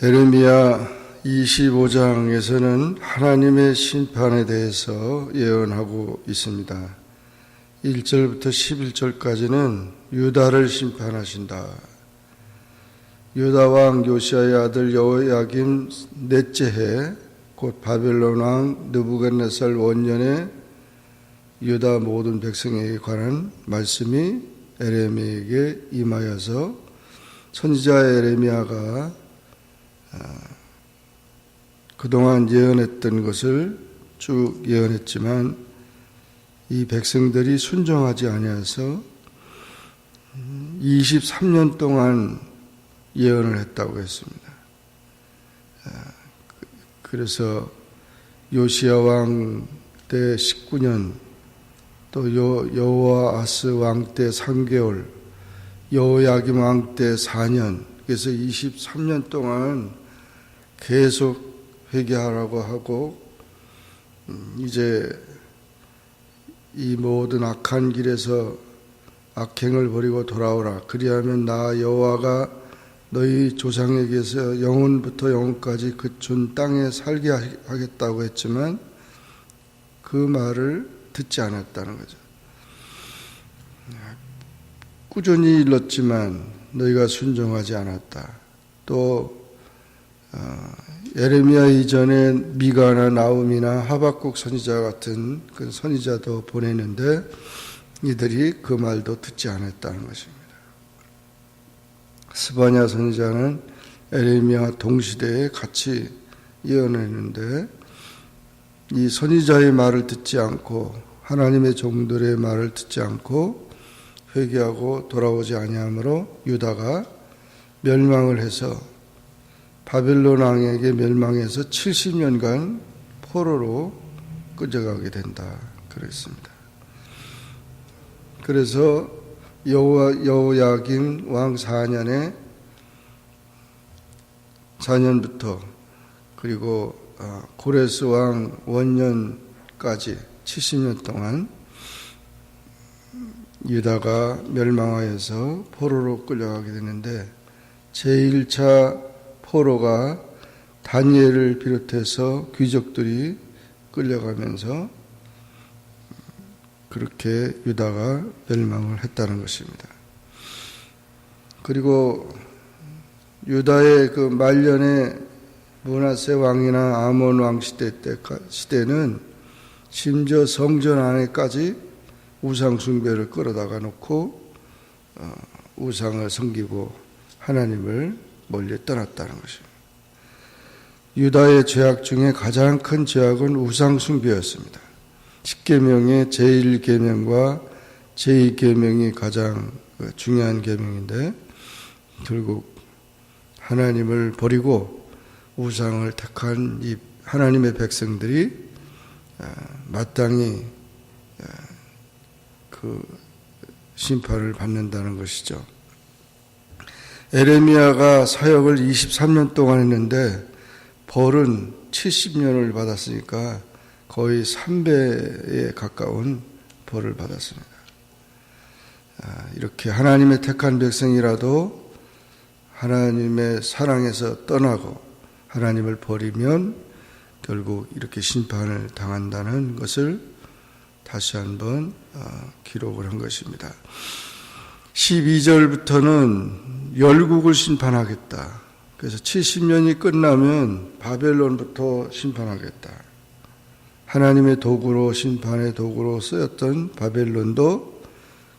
에레미야 25장에서는 하나님의 심판에 대해서 예언하고 있습니다. 1절부터 11절까지는 유다를 심판하신다. 유다 왕 요시야의 아들 여호야김 넷째 해 곧 바벨론 왕 느부갓네살 원년에 유다 모든 백성에게 관한 말씀이 에레미야에게 임하여서 선지자 에레미야가 그동안 예언했던 것을 쭉 예언했지만 이 백성들이 순종하지 아니하여서 23년 동안 예언을 했다고 했습니다. 그래서 요시야 왕 때 19년, 또 여호아스 왕 때 3개월, 여호야김 왕 때 4년, 그래서 23년 동안 계속 회개하라고 하고, 이제 이 모든 악한 길에서 악행을 버리고 돌아오라. 그리하면 나 여호와가 너희 조상에게서 영원부터 영원까지 그 준 땅에 살게 하겠다고 했지만 그 말을 듣지 않았다는 거죠. 꾸준히 일렀지만 너희가 순종하지 않았다. 또 에레미야 이전에 미가나 나훔이나 하박국 선지자 같은 그 선지자도 보냈는데 이들이 그 말도 듣지 않았다는 것입니다. 스바냐 선지자는 에레미야 동시대에 같이 예언했는데 이 선지자의 말을 듣지 않고 하나님의 종들의 말을 듣지 않고 회개하고 돌아오지 아니하므로 유다가 멸망을 해서 바벨론 왕에게 멸망해서 70년간 포로로 끌려가게 된다 그랬습니다. 그래서 여호야김 왕 4년부터 그리고 고레스 왕 원년까지 70년 동안 유다가 멸망하여서 포로로 끌려가게 되는데 제1차 포로가 다니엘을 비롯해서 귀족들이 끌려가면서 그렇게 유다가 멸망을 했다는 것입니다. 그리고 유다의 그 말년에 므낫세 왕이나 아몬 왕 시대는 심지어 성전 안에까지 우상 숭배를 끌어다가 놓고 우상을 섬기고 하나님을 멀리 떠났다는 것입니다. 유다의 죄악 중에 가장 큰 죄악은 우상 숭배였습니다. 10계명의 제1계명과 제2계명이 가장 중요한 계명인데 결국 하나님을 버리고 우상을 택한 이 하나님의 백성들이 마땅히 그 심판을 받는다는 것이죠. 에레미야가 사역을 23년 동안 했는데 벌은 70년을 받았으니까 거의 3배에 가까운 벌을 받았습니다. 이렇게 하나님의 택한 백성이라도 하나님의 사랑에서 떠나고 하나님을 버리면 결국 이렇게 심판을 당한다는 것을 다시 한번 기록을 한 것입니다. 12절부터는 열국을 심판하겠다. 그래서 70년이 끝나면 바벨론부터 심판하겠다. 하나님의 도구로 심판의 도구로 쓰였던 바벨론도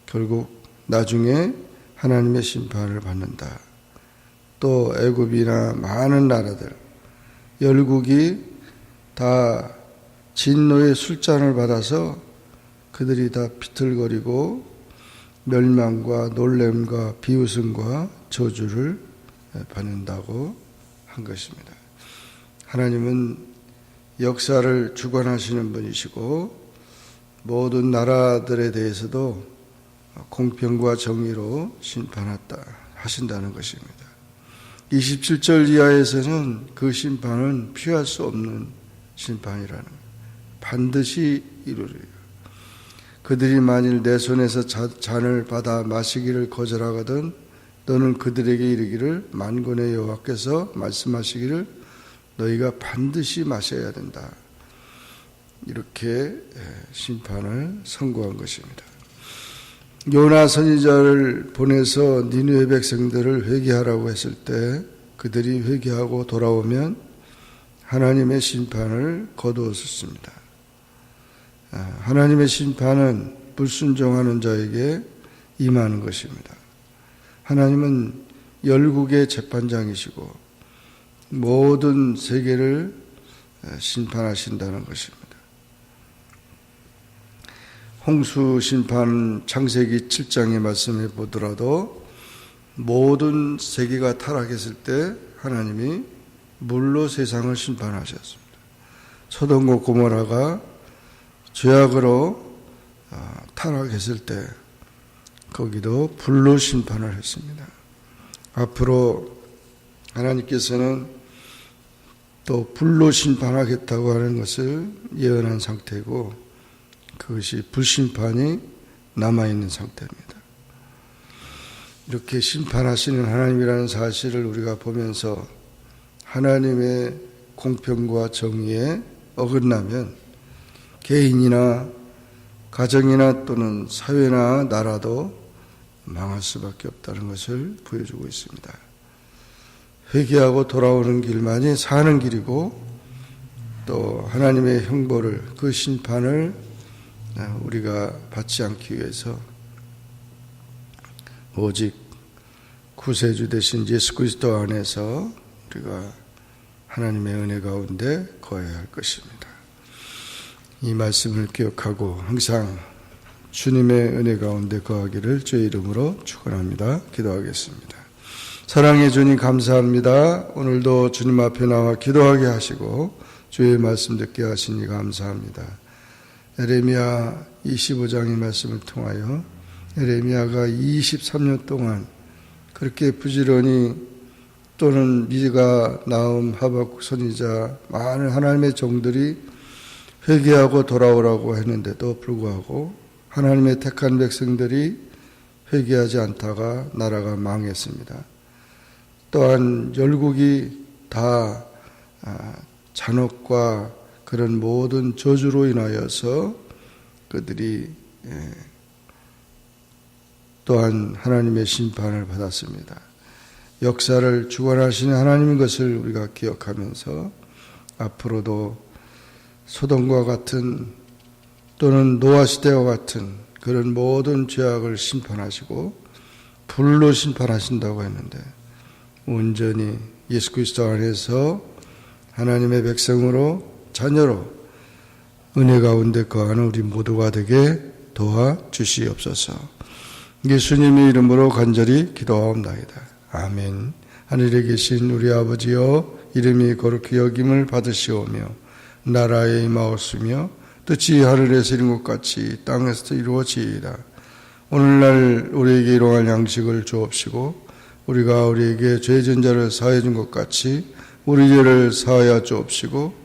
결국 나중에 하나님의 심판을 받는다. 또 애굽이나 많은 나라들 열국이 다 진노의 술잔을 받아서 그들이 다 비틀거리고 멸망과 놀램과 비웃음과 저주를 받는다고 한 것입니다. 하나님은 역사를 주관하시는 분이시고 모든 나라들에 대해서도 공평과 정의로 심판하신다는 것입니다. 27절 이하에서는 그 심판은 피할 수 없는 심판이라는 거예요. 반드시 이루리라. 그들이 만일 내 손에서 잔을 받아 마시기를 거절하거든 너는 그들에게 이르기를 만군의 여호와께서 말씀하시기를 너희가 반드시 마셔야 된다. 이렇게 심판을 선고한 것입니다. 요나 선지자를 보내서 니느웨 백성들을 회개하라고 했을 때 그들이 회개하고 돌아오면 하나님의 심판을 거두었습니다. 하나님의 심판은 불순종하는 자에게 임하는 것입니다. 하나님은 열국의 재판장이시고 모든 세계를 심판하신다는 것입니다. 홍수 심판 창세기 7장의 말씀에 보더라도 모든 세계가 타락했을 때 하나님이 물로 세상을 심판하셨습니다. 소돔과 고모라가 죄악으로 타락했을 때 거기도 불로 심판을 했습니다. 앞으로 하나님께서는 또 불로 심판하겠다고 하는 것을 예언한 상태고 그것이 불심판이 남아있는 상태입니다. 이렇게 심판하시는 하나님이라는 사실을 우리가 보면서 하나님의 공평과 정의에 어긋나면 개인이나 가정이나 또는 사회나 나라도 망할 수밖에 없다는 것을 보여주고 있습니다. 회개하고 돌아오는 길만이 사는 길이고 또 하나님의 형벌을 그 심판을 우리가 받지 않기 위해서 오직 구세주 되신 예수 그리스도 안에서 우리가 하나님의 은혜 가운데 거해야 할 것입니다. 이 말씀을 기억하고 항상 주님의 은혜 가운데 거하기를 주의 이름으로 축원합니다. 기도하겠습니다. 사랑해 주님 감사합니다. 오늘도 주님 앞에 나와 기도하게 하시고 주의 말씀 듣게 하시니 감사합니다. 에레미야 25장의 말씀을 통하여 에레미야가 23년 동안 그렇게 부지런히 또는 미가 나움 하박국 선지자 많은 하나님의 종들이 회개하고 돌아오라고 했는데도 불구하고 하나님의 택한 백성들이 회개하지 않다가 나라가 망했습니다. 또한 열국이 다 잔혹과 그런 모든 저주로 인하여서 그들이 또한 하나님의 심판을 받았습니다. 역사를 주관하시는 하나님인 것을 우리가 기억하면서 앞으로도 소돔과 같은 또는 노아 시대와 같은 그런 모든 죄악을 심판하시고 불로 심판하신다고 했는데 온전히 예수 그리스도 안에서 하나님의 백성으로 자녀로 은혜 가운데 거하는 우리 모두가 되게 도와주시옵소서. 예수님의 이름으로 간절히 기도하옵나이다. 아멘. 하늘에 계신 우리 아버지여 이름이 거룩히 여김을 받으시오며 나라에 임하옵시며 뜻이 하늘에서 이룬 것 같이 땅에서도 이루어지이다. 오늘날 우리에게 일용할 양식을 주옵시고 우리가 우리에게 죄진 자를 사하여 준 것 같이 우리 죄를 사하여 주옵시고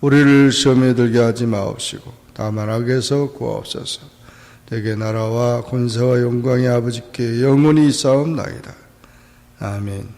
우리를 시험에 들게 하지 마옵시고 다만 악에서 구하옵소서. 대개 나라와 권세와 영광이 아버지께 영원히 있사옵나이다. 아멘.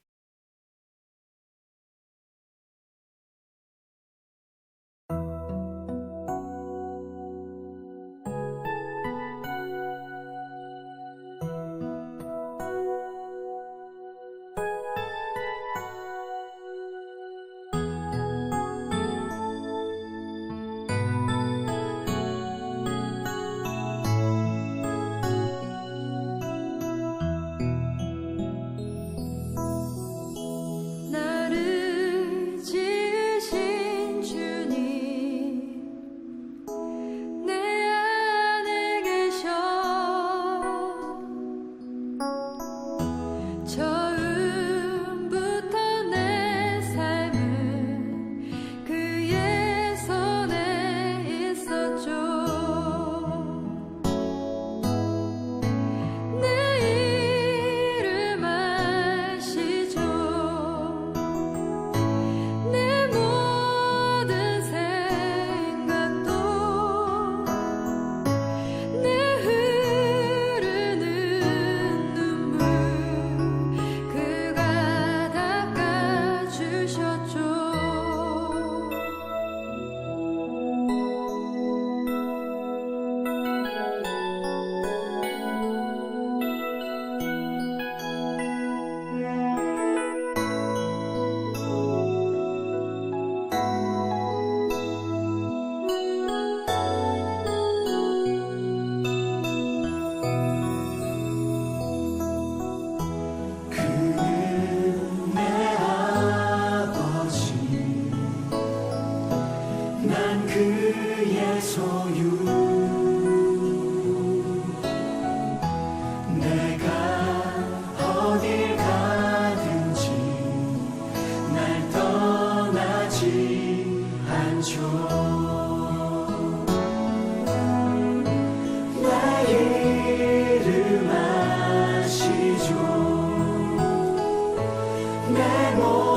나의 이름 아시죠 내 몸